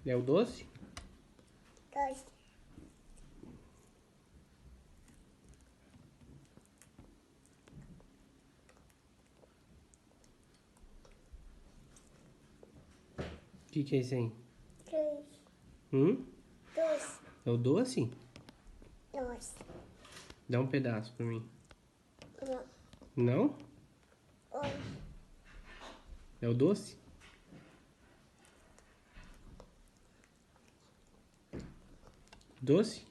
É o doce? Doce. O que é isso aí? Doce. Doce. É o doce? Doce. Dá um pedaço pra mim. Não. Não? Oi. É o doce? Doce?